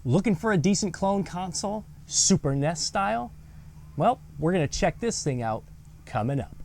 Looking for a decent clone console, Super NES style? Well, we're going to check this thing out coming up.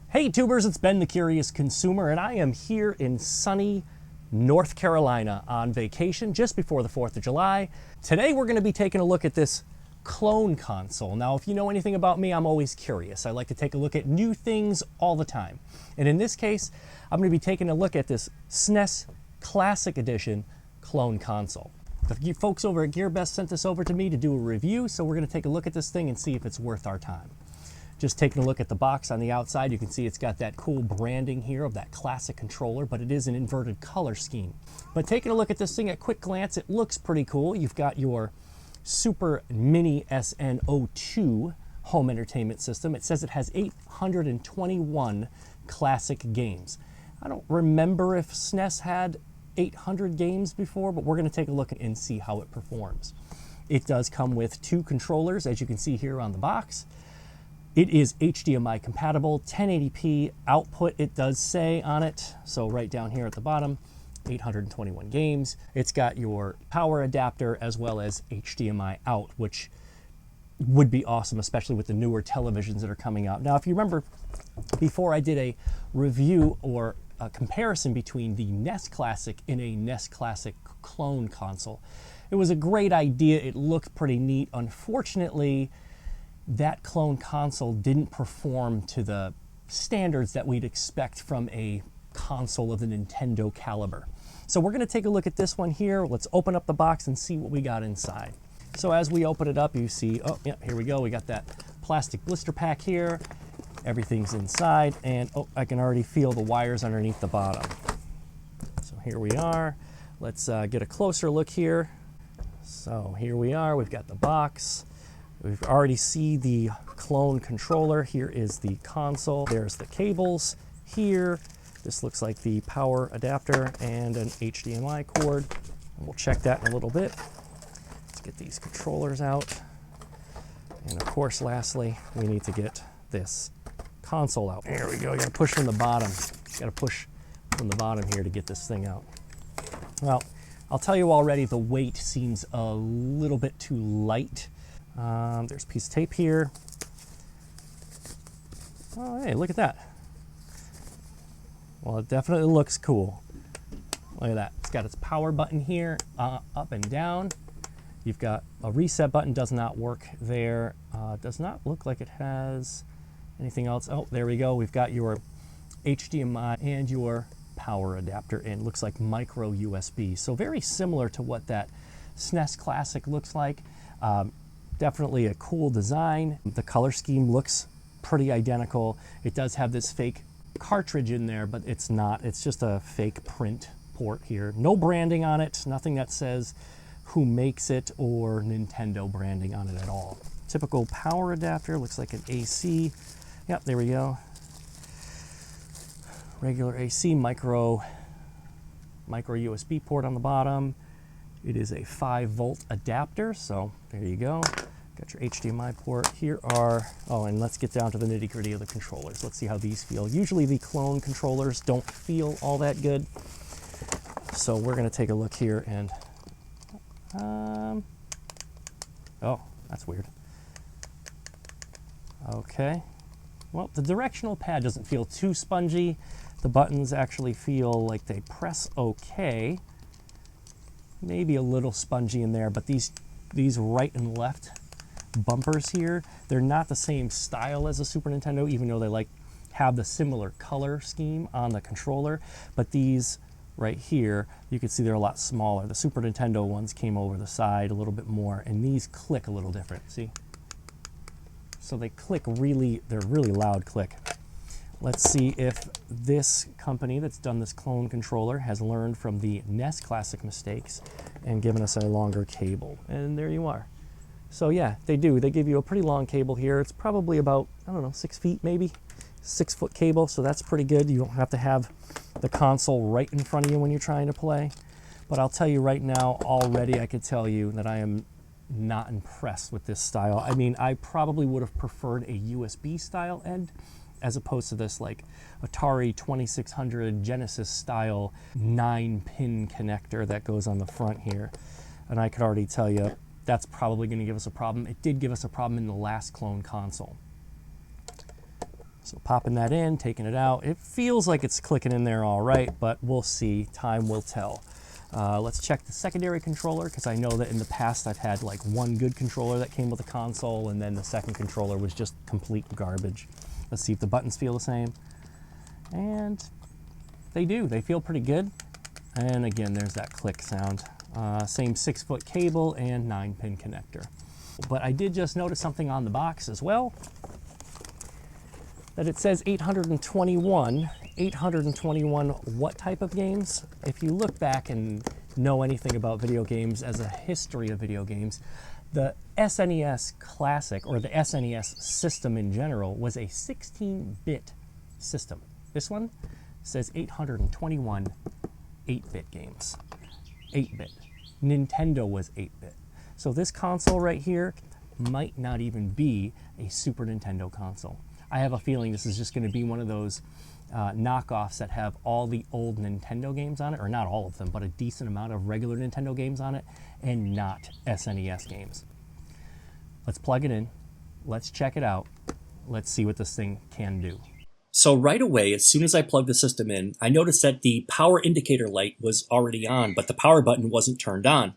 Hey tubers, it's Ben the Curious Consumer, and I am here in sunny North Carolina on vacation just before the 4th of July. Today we're going to be taking a look at this clone console. Now, if you know anything about me, I'm always curious. I like to take a look at new things all the time. And in this case, I'm going to be taking a look at this Snes Classic Edition clone console. The folks over at GearBest sent this over to me to do a review, so we're going to take a look at this thing and see if it's worth our time. Just taking a look at the box on the outside, you can see it's got that cool branding here of that classic controller, but it is an inverted color scheme. But taking a look at this thing at quick glance, it looks pretty cool. You've got your Super Mini SN02 home entertainment system. It says it has 821 classic games. I don't remember if SNES had 800 games before, but we're going to take a look and see how it performs. It does come with 2 controllers, as you can see here on the box. It is HDMI compatible, 1080p output, it does say on it. So right down here at the bottom, 821 games. It's got your power adapter as well as HDMI out, which would be awesome, especially with the newer televisions that are coming out. Now, if you remember, before I did a review or a comparison between the NES Classic and a NES Classic Clone console, it was a great idea. It looked pretty neat. Unfortunately, that clone console didn't perform to the standards that we'd expect from a console of the Nintendo caliber. So we're going to take a look at this one here. Let's open up the box and see what we got inside. So as we open it up, you see, oh yeah, here we go. We got that plastic blister pack here. Everything's inside, and oh, I can already feel the wires underneath the bottom. So here we are. Let's get a closer look here. So here we are. We've got the box. We've already see the clone controller. Here is the console. There's the cables here. This looks like the power adapter and an HDMI cord. And we'll check that in a little bit. Let's get these controllers out. And of course, lastly, we need to get this console out. There we go. You gotta push from the bottom. You gotta push from the bottom here to get this thing out. Well, I'll tell you already, the weight seems a little bit too light. There's a piece of tape here. Oh, hey, look at that. Well, it definitely looks cool. Look at that. It's got its power button here, up and down. You've got a reset button, does not work there. Does not look like it has anything else. Oh, there we go. We've got your HDMI and your power adapter, and it looks like micro USB. So very similar to what that SNES Classic looks like. Definitely a cool design. The color scheme looks pretty identical. It does have this fake cartridge in there, but it's not. It's just a fake print port here. No branding on it, nothing that says who makes it or Nintendo branding on it at all. Typical power adapter, looks like an AC. Yep, there we go. Regular AC, micro USB port on the bottom. It is a 5-volt adapter, so there you go. Got your HDMI port. Here are, oh, and let's get down to the nitty-gritty of the controllers. Let's see how these feel. Usually the clone controllers don't feel all that good. So we're gonna take a look here and, oh, that's weird. Okay. Well, the directional pad doesn't feel too spongy. The buttons actually feel like they press okay. Maybe a little spongy in there, but these right and left bumpers here, they're not the same style as the Super Nintendo, even though they have the similar color scheme on the controller. But these right here, you can see they're a lot smaller. The Super Nintendo ones came over the side a little bit more, and these click a little different, see? So they click really, they're really loud click. Let's see if this company that's done this clone controller has learned from the NES Classic mistakes and given us a longer cable. And there you are. So yeah, they do. They give you a pretty long cable here. It's probably about, I don't know, 6 feet maybe, 6-foot cable. So that's pretty good. You don't have to have the console right in front of you when you're trying to play. But I'll tell you right now, already I could tell you that I am not impressed with this style. I mean, I probably would have preferred a USB style end as opposed to this like Atari 2600 Genesis style 9-pin connector that goes on the front here. And I could already tell you that's probably going to give us a problem. It did give us a problem in the last clone console. So popping that in, taking it out, it feels like it's clicking in there all right, but we'll see. Time will tell. Let's check the secondary controller, because I know that in the past I've had like one good controller that came with the console, and then the second controller was just complete garbage. Let's see if the buttons feel the same. And they do. They feel pretty good. And again, there's that click sound. Same 6-foot cable and 9-pin connector. But I did just notice something on the box as well, that it says 821. 821 what type of games? If you look back and know anything about video games as a history of video games, the SNES Classic, or the SNES system in general, was a 16-bit system. This one says 821 8-bit games. 8-bit. Nintendo was 8-bit. So this console right here might not even be a Super Nintendo console. I have a feeling this is just going to be one of those knockoffs that have all the old Nintendo games on it, or not all of them, but a decent amount of regular Nintendo games on it, and not SNES games. Let's plug it in. Let's check it out. Let's see what this thing can do. So right away, as soon as I plugged the system in, I noticed that the power indicator light was already on, but the power button wasn't turned on.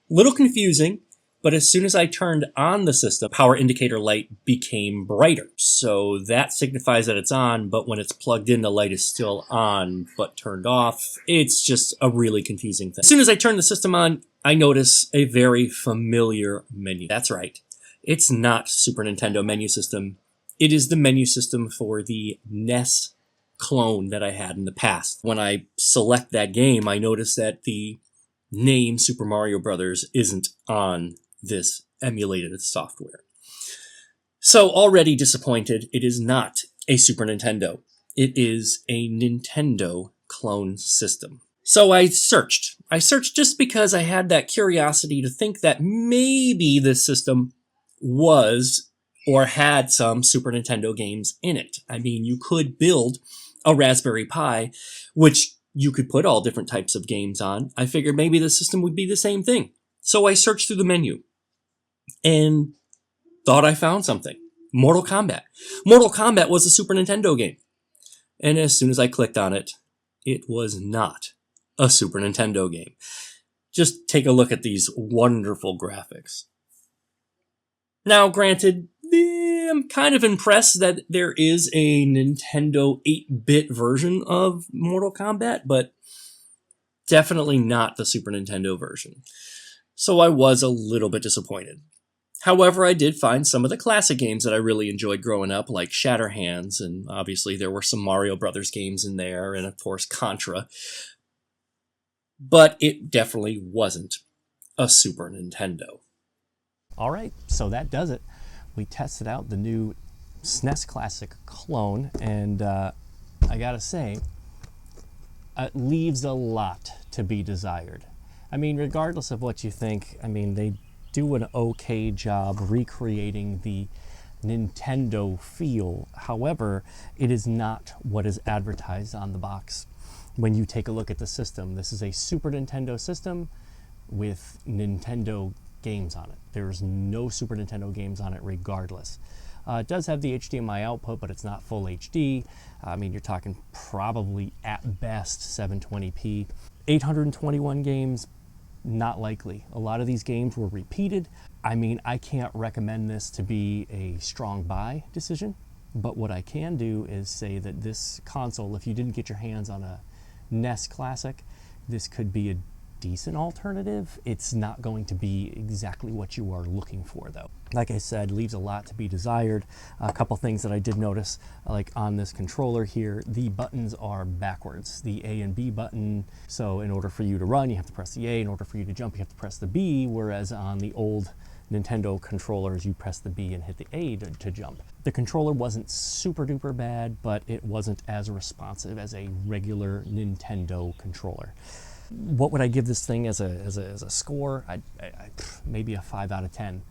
Little confusing, but as soon as I turned on the system, power indicator light became brighter. So that signifies that it's on, but when it's plugged in, the light is still on, but turned off. It's just a really confusing thing. As soon as I turn the system on, I notice a very familiar menu. That's right. It's not Super Nintendo menu system. It is the menu system for the NES clone that I had in the past. When I select that game, I notice that the name Super Mario Brothers isn't on this emulated software. So already disappointed, it is not a Super Nintendo. It is a Nintendo clone system. So I searched. I searched just because I had that curiosity to think that maybe this system was or had some Super Nintendo games in it. I mean, you could build a Raspberry Pi, which you could put all different types of games on. I figured maybe the system would be the same thing. So I searched through the menu and thought I found something. Mortal Kombat. Mortal Kombat was a Super Nintendo game. And as soon as I clicked on it, it was not a Super Nintendo game. Just take a look at these wonderful graphics. Now, granted, I'm kind of impressed that there is a Nintendo 8-bit version of Mortal Kombat, but definitely not the Super Nintendo version. So I was a little bit disappointed. However, I did find some of the classic games that I really enjoyed growing up, like Shatterhands, and obviously there were some Mario Brothers games in there, and of course Contra. But it definitely wasn't a Super Nintendo. All right, so that does it. We tested out the new Snes Classic Clone, and I gotta say, it leaves a lot to be desired. I mean, regardless of what you think, I mean, they do an okay job recreating the Nintendo feel. However, it is not what is advertised on the box. When you take a look at the system, this is a Super Nintendo system with Nintendo games on it. There's no Super Nintendo games on it regardless. It does have the HDMI output, but it's not full HD. I mean, you're talking probably at best 720p. 821 games, not likely. A lot of these games were repeated. I mean, I can't recommend this to be a strong buy decision, but what I can do is say that this console, if you didn't get your hands on a NES Classic, this could be a decent alternative. It's not going to be exactly what you are looking for, though. Like I said, leaves a lot to be desired. A couple things that I did notice, like on this controller here, the buttons are backwards. The A and B button, so in order for you to run, you have to press the A. In order for you to jump, you have to press the B, whereas on the old Nintendo controllers, you press the B and hit the A to jump. The controller wasn't super duper bad, but it wasn't as responsive as a regular Nintendo controller. What would I give this thing as a score? Maybe a 5 out of 10.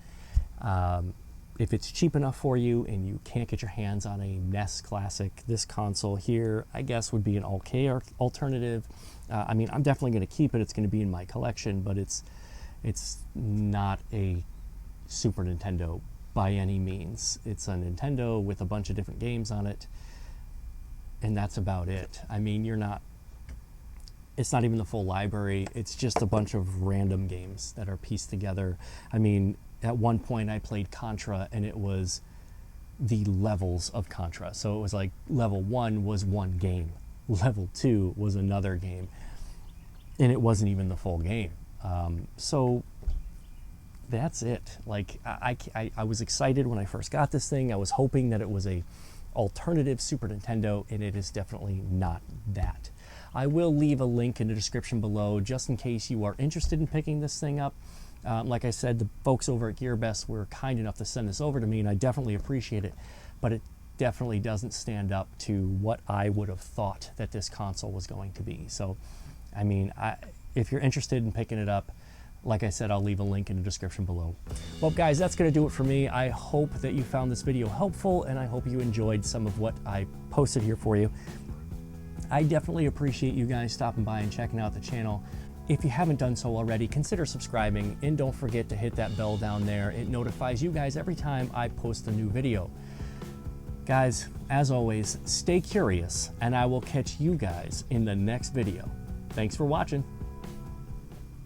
if it's cheap enough for you and you can't get your hands on a Snes Classic, this console here, I guess, would be an okay alternative. I mean, I'm definitely going to keep it. It's going to be in my collection, but it's not a Super Nintendo by any means. It's a Nintendo with a bunch of different games on it, and that's about it. I mean, it's not even the full library. It's just a bunch of random games that are pieced together. I mean, at one point I played Contra, and it was the levels of Contra. So it was like level 1 was one game, level 2 was another game, and it wasn't even the full game. So that's it. Like, I was excited when I first got this thing. I was hoping that it was a alternative Super Nintendo, and it is definitely not that. I will leave a link in the description below just in case you are interested in picking this thing up. Like I said, the folks over at GearBest were kind enough to send this over to me, and I definitely appreciate it, but it definitely doesn't stand up to what I would have thought that this console was going to be. So, I mean, if you're interested in picking it up, like I said, I'll leave a link in the description below. Well, guys, that's going to do it for me. I hope that you found this video helpful, and I hope you enjoyed some of what I posted here for you. I definitely appreciate you guys stopping by and checking out the channel. If you haven't done so already, consider subscribing, and don't forget to hit that bell down there. It notifies you guys every time I post a new video. Guys, as always, stay curious, and I will catch you guys in the next video. Thanks for watching.